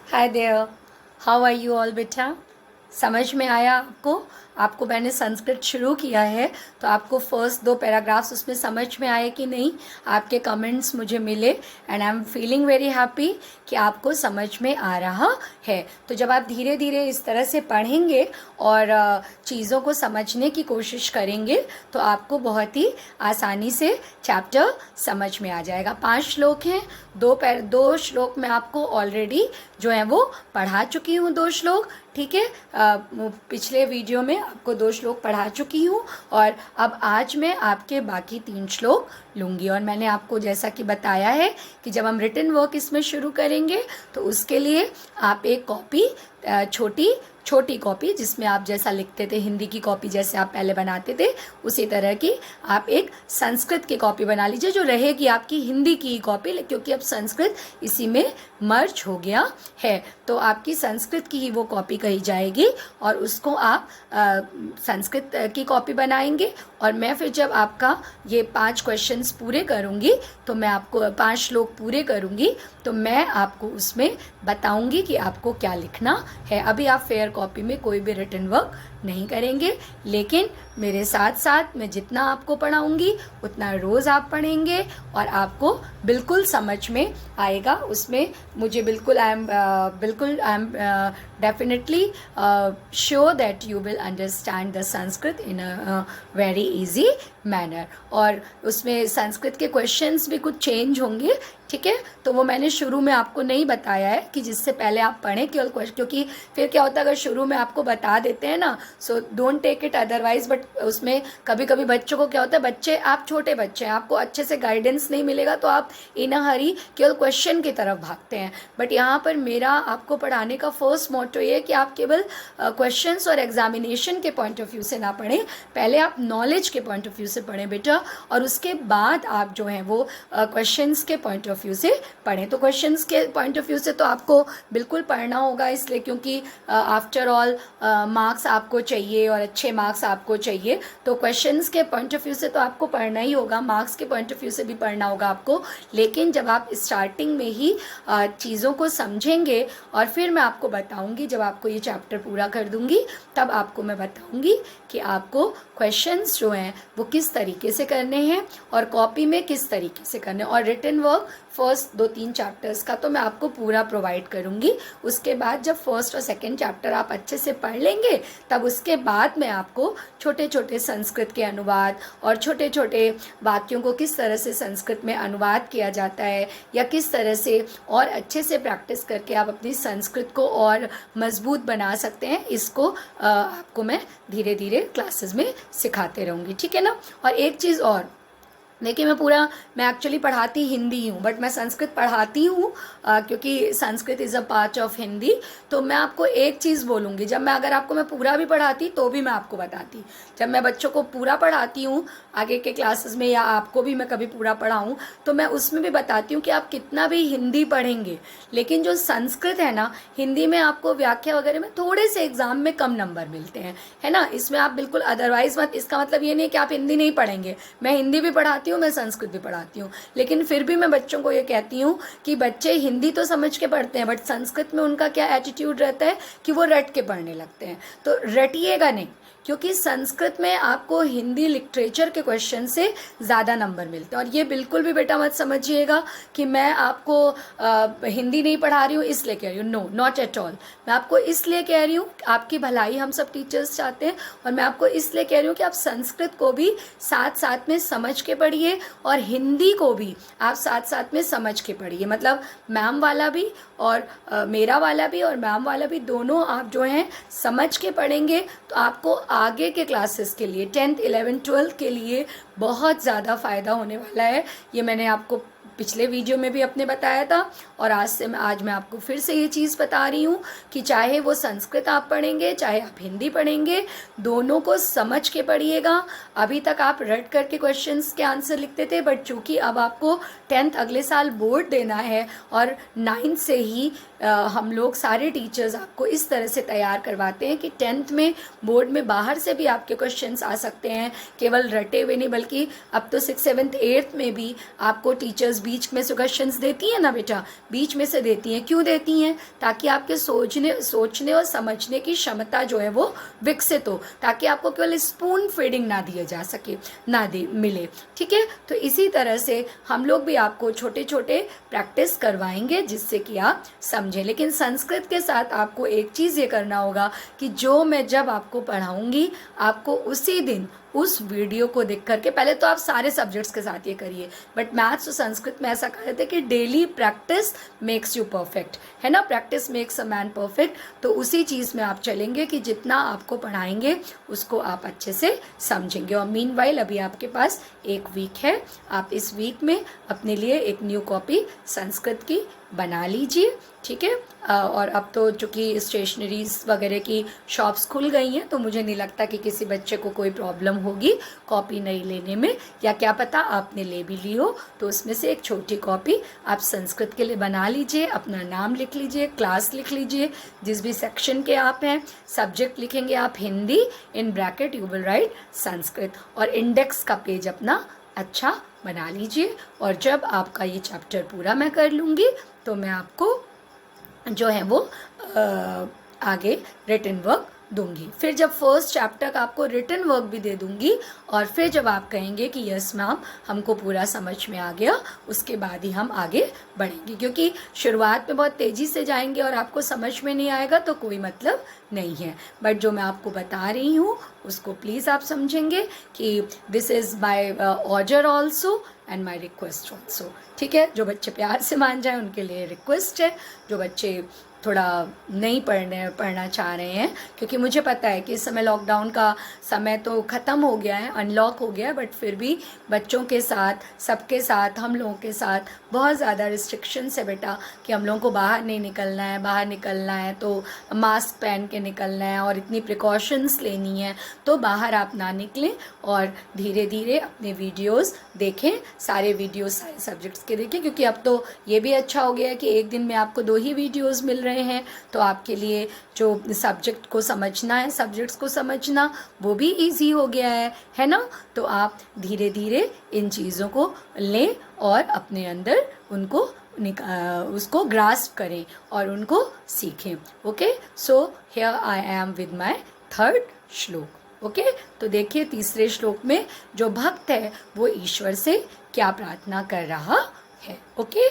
Hi there, how are you all बेटा। समझ में आया आपको? आपको मैंने संस्कृत शुरू किया है तो आपको फर्स्ट 2 पैराग्राफ्स उसमें समझ में आए कि नहीं? आपके कमेंट्स मुझे मिले and I am feeling very happy कि आपको समझ में आ रहा है। तो जब आप धीरे धीरे इस तरह से पढ़ेंगे और चीज़ों को समझने की कोशिश करेंगे तो आपको बहुत ही आसानी से चैप्टर समझ में आ जाएगा। 5 श्लोक हैं, 2 श्लोक मैं आपको ऑलरेडी जो है वो पढ़ा चुकी हूँ, 2 श्लोक। ठीक है, पिछले वीडियो में आपको 2 श्लोक पढ़ा चुकी हूँ और अब आज मैं आपके बाकी 3 श्लोक लूँगी। और मैंने आपको जैसा कि बताया है कि जब हम रिटन वर्क इसमें शुरू करेंगे तो उसके लिए आप एक कॉपी, छोटी कॉपी जिसमें आप जैसा लिखते थे, हिंदी की कॉपी जैसे आप पहले बनाते थे उसी तरह की आप एक संस्कृत की कॉपी बना लीजिए जो रहेगी आपकी हिंदी की कॉपी, क्योंकि अब संस्कृत इसी में मर्ज हो गया है तो आपकी संस्कृत की ही वो कॉपी कही जाएगी और उसको आप संस्कृत की कॉपी बनाएंगे। और मैं फिर जब आपका ये 5 क्वेश्चंस पूरे करूँगी तो मैं आपको 5 श्लोक पूरे करूँगी तो मैं आपको उसमें बताऊँगी कि आपको क्या लिखना है। अभी आप फेयर कॉपी में कोई भी रिटन वर्क नहीं करेंगे, लेकिन मेरे साथ साथ मैं जितना आपको पढ़ाऊँगी उतना रोज़ आप पढ़ेंगे और आपको बिल्कुल समझ में आएगा। उसमें मुझे बिल्कुल I am definitely sure that you will understand the Sanskrit in a very easy manner. और उसमें संस्कृत के क्वेश्चंस भी कुछ चेंज होंगे, ठीक है, तो वो मैंने शुरू में आपको नहीं बताया है कि जिससे पहले आप पढ़ें केवल क्वेश्चन, क्योंकि फिर क्या होता है अगर शुरू में आपको बता देते हैं ना, so don't take it otherwise. But उसमें कभी कभी बच्चों को क्या होता है, बच्चे, आप छोटे बच्चे हैं, आपको अच्छे से गाइडेंस नहीं मिलेगा तो आप इन अ हरी केवल क्वेश्चन की तरफ भागते हैं। बट यहाँ पर मेरा आपको पढ़ाने का फर्स्ट मोटो ये है कि आप केवल क्वेश्चंस और एग्जामिनेशन के पॉइंट ऑफ व्यू से ना पढ़ें, पहले आप नॉलेज के पॉइंट ऑफ व्यू से पढ़ें बेटा, और उसके बाद आप जो हैं वो क्वेश्चंस के पॉइंट ऑफ व्यू से पढ़ें। तो क्वेश्चंस के पॉइंट ऑफ व्यू से तो आपको बिल्कुल पढ़ना होगा, इसलिए क्योंकि आफ्टर ऑल मार्क्स आपको चाहिए और अच्छे मार्क्स आपको चाहिए, तो क्वेश्चंस के पॉइंट ऑफ व्यू से तो आपको पढ़ना ही होगा, मार्क्स के पॉइंट ऑफ व्यू से भी पढ़ना होगा आपको। लेकिन जब आप स्टार्टिंग में ही चीज़ों को समझेंगे और फिर मैं आपको बताऊंगी, जब आपको ये चैप्टर पूरा कर दूंगी तब आपको मैं बताऊंगी कि आपको क्वेश्चंस जो हैं वो किस तरीके से करने हैं और कॉपी में किस तरीके से करने हैं। और रिटन वर्क फर्स्ट 2-3 चैप्टर्स का तो मैं आपको पूरा प्रोवाइड करूंगी। उसके बाद जब फर्स्ट और सेकंड चैप्टर आप अच्छे से पढ़ लेंगे तब उसके बाद मैं आपको छोटे छोटे संस्कृत के अनुवाद और छोटे छोटे वाक्यों को किस तरह से संस्कृत में अनुवाद किया जाता है या किस तरह से और अच्छे से प्रैक्टिस करके आप अपनी संस्कृत को और मजबूत बना सकते हैं, इसको आपको मैं धीरे धीरे क्लासेस में सिखाते रहूँगी, ठीक है ना। और एक चीज़ और देखिए, मैं एक्चुअली पढ़ाती हिंदी हूँ बट मैं संस्कृत पढ़ाती हूँ क्योंकि Sanskrit is a part of Hindi. तो मैं आपको एक चीज़ बोलूँगी, जब मैं अगर आपको मैं पूरा भी पढ़ाती तो भी मैं आपको बताती, जब मैं बच्चों को पूरा पढ़ाती हूँ आगे के क्लासेस में या आपको भी मैं कभी पूरा पढ़ाऊँ तो मैं उसमें भी बताती हूँ कि आप कितना भी हिंदी पढ़ेंगे लेकिन जो संस्कृत है ना, हिंदी में आपको व्याख्या वगैरह में थोड़े से एग्जाम में कम नंबर मिलते हैं, है ना। इसमें आप बिल्कुल अदरवाइज मत, इसका मतलब ये नहीं कि आप हिंदी नहीं पढ़ेंगे, मैं हिंदी भी पढ़ाती हूँ, मैं संस्कृत भी पढ़ाती हूँ, लेकिन फिर भी मैं बच्चों को ये कहती हूँ कि बच्चे हिंदी तो समझ के पढ़ते हैं बट संस्कृत में उनका क्या एटीट्यूड रहता है कि वो रट के पढ़ने लगते हैं। तो रटिएगा नहीं, क्योंकि संस्कृत में आपको हिंदी लिटरेचर के क्वेश्चन से ज़्यादा नंबर मिलते हैं। और ये बिल्कुल भी बेटा मत समझिएगा कि मैं आपको हिंदी नहीं पढ़ा रही हूँ इसलिए कह रही हूँ, नो, नॉट एट ऑल। मैं आपको इसलिए कह रही हूँ, आपकी भलाई हम सब टीचर्स चाहते हैं, और मैं आपको इसलिए कह रही हूँ कि आप संस्कृत को भी साथ साथ में समझ के पढ़िए और हिंदी को भी आप साथ साथ में समझ के पढ़िए। मतलब मैम वाला भी और मेरा वाला भी और मैम वाला भी दोनों आप जो हैं समझ के पढ़ेंगे तो आपको आगे के क्लासेस के लिए 10th 11th 12th के लिए बहुत ज़्यादा फ़ायदा होने वाला है। ये मैंने आपको पिछले वीडियो में भी अपने बताया था और आज मैं आपको फिर से ये चीज़ बता रही हूँ कि चाहे वो संस्कृत आप पढ़ेंगे चाहे आप हिंदी पढ़ेंगे, दोनों को समझ के पढ़िएगा। अभी तक आप रट करके क्वेश्चंस के आंसर लिखते थे बट चूँकि अब आपको 10th अगले साल बोर्ड देना है और 9th से ही हम लोग सारे टीचर्स आपको इस तरह से तैयार करवाते हैं कि 10th में बोर्ड में बाहर से भी आपके क्वेश्चंस आ सकते हैं, केवल रटे हुए नहीं बल्कि बल्कि अब तो 6th 7th 8th में भी आपको टीचर्स बीच में से क्वेश्चंस देती हैं ना बेटा, बीच में से देती हैं। क्यों देती हैं? ताकि आपके सोचने और समझने की क्षमता जो है वो विकसित हो, ताकि आपको केवल स्पून फीडिंग ना दिया जा सके, ना दे मिले। ठीक है, तो इसी तरह से हम लोग भी आपको छोटे छोटे प्रैक्टिस करवाएंगे जिससे कि आप समझें। लेकिन संस्कृत के साथ आपको एक चीज़ ये करना होगा कि जो मैं जब आपको पढ़ाऊंगी आपको उसी दिन उस वीडियो को देख करके, पहले तो आप सारे सब्जेक्ट्स के साथ ये करिए, बट मैथ्स और संस्कृत में ऐसा कहते थे कि daily practice makes you perfect, है ना, practice makes a man perfect. तो उसी चीज़ में आप चलेंगे कि जितना आपको पढ़ाएंगे उसको आप अच्छे से समझेंगे। और मीनवाइल अभी आपके पास एक वीक है, आप इस वीक में अपने लिए एक न्यू कॉपी संस्कृत की बना लीजिए। ठीक है, और अब तो चूँकि स्टेशनरीज वगैरह की शॉप्स खुल गई हैं तो मुझे नहीं लगता कि किसी बच्चे को कोई प्रॉब्लम होगी कॉपी नहीं लेने में, या क्या पता आपने ले भी ली हो तो उसमें से एक छोटी कॉपी आप संस्कृत के लिए बना लीजिए, अपना नाम लिख लीजिए, क्लास लिख लीजिए, जिस भी सेक्शन के आप हैं, सब्जेक्ट लिखेंगे आप Hindi, in bracket you will write Sanskrit, और इंडेक्स का पेज अपना अच्छा बना लीजिए। और जब आपका ये चैप्टर पूरा मैं कर लूँगी तो मैं आपको जो है वो आगे रिटन वर्क दूंगी। फिर जब फर्स्ट चैप्टर का आपको रिटन वर्क भी दे दूंगी और फिर जब आप कहेंगे कि यस मैम हमको पूरा समझ में आ गया, उसके बाद ही हम आगे बढ़ेंगे। क्योंकि शुरुआत में बहुत तेज़ी से जाएंगे और आपको समझ में नहीं आएगा तो कोई मतलब नहीं है। बट जो मैं आपको बता रही हूँ उसको प्लीज़ आप समझेंगे कि this is my order also and my request also. ठीक है, जो बच्चे प्यार से मान जाए उनके लिए रिक्वेस्ट है, जो बच्चे थोड़ा नहीं पढ़ना चाह रहे हैं, क्योंकि मुझे पता है कि इस समय लॉकडाउन का समय तो ख़त्म हो गया है, अनलॉक हो गया है, बट फिर भी बच्चों के साथ, सबके साथ, हम लोगों के साथ बहुत ज़्यादा रिस्ट्रिक्शंस है बेटा, कि हम लोगों को बाहर नहीं निकलना है, बाहर निकलना है तो मास्क पहन के निकलना है और इतनी प्रिकॉशंस लेनी है, तो बाहर आप ना निकलें और धीरे धीरे अपने वीडियोज़ देखें, सारे वीडियोज़ सारे सब्जेक्ट्स के देखें। क्योंकि अब तो ये भी अच्छा हो गया है कि एक दिन में आपको 2 ही वीडियोज़ मिल रहे हैं, तो आपके लिए जो सब्जेक्ट को समझना है, सब्जेक्ट्स को समझना वो भी इजी हो गया है ना। तो आप धीरे धीरे इन चीज़ों को लें और अपने अंदर उनको उसको ग्रास्प करें और उनको सीखें। Okay, so here I am with my third श्लोक। ओके, तो देखिए तीसरे श्लोक में जो भक्त है वो ईश्वर से क्या प्रार्थना कर रहा है। ओके,